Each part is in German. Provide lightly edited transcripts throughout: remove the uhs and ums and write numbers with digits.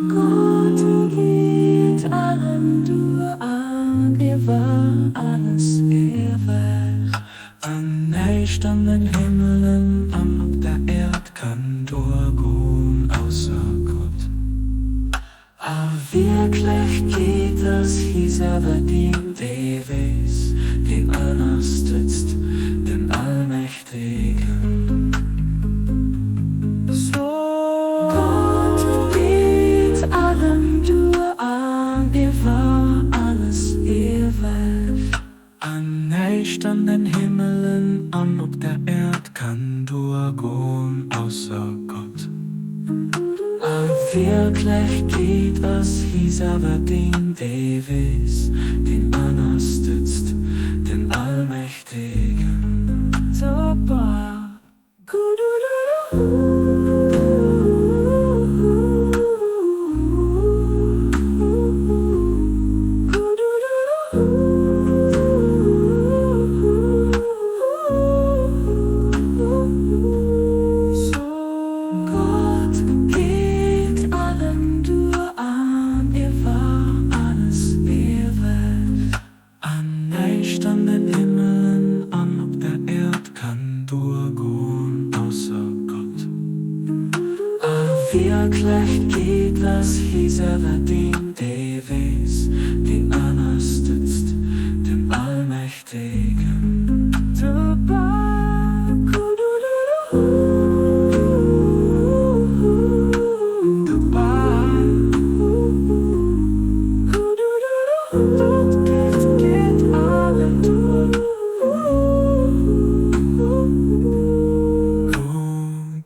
Gott geht allem durch an, war alles ewig. An nächsten Himmelen, an der Erd kann durchgehen außer Gott. Aber wirklich geht es, hieß aber den Davis, den unterstützt, den Allmächtigen. So Gott geht allem durch an, war alles ewig. An nächsten Himmelen, an ob der Erd kann durchgehen außer Gott. Wirklich geht es, hieß aber den Davis, den unterstützt, den Allmächtigen. Super. Standen Himmelen an, ob der Erd kann durchgehen außer Gott. Wirklich geht es, hieß aber den Davis, den unterstützt, den Allmächtigen.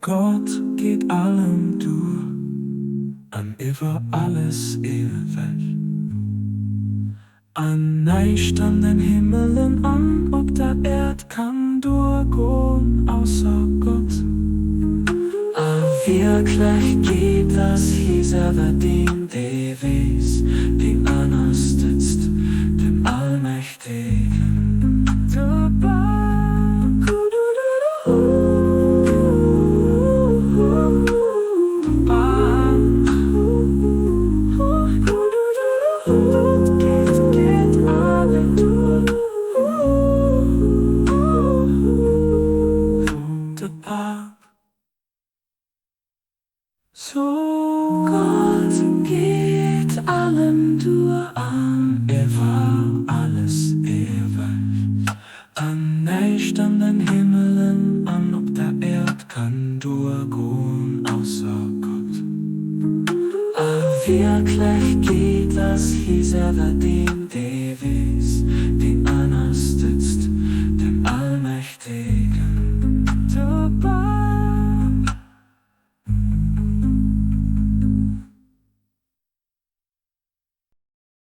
Gott geht allem durch, an über alles ewig. An nächsten Himmelen, an ob der Erd kann durchgehen außer Gott. Wirklich geht es, hieß aber den Davis, den unterstützt, den Allmächtigen. So Gott geht allem durch an, war alles ewig. An nächsten Himmelen, an ob der Erd kann durchgehen außer Gott. Wirklich geht es, hieß aber den Davis, den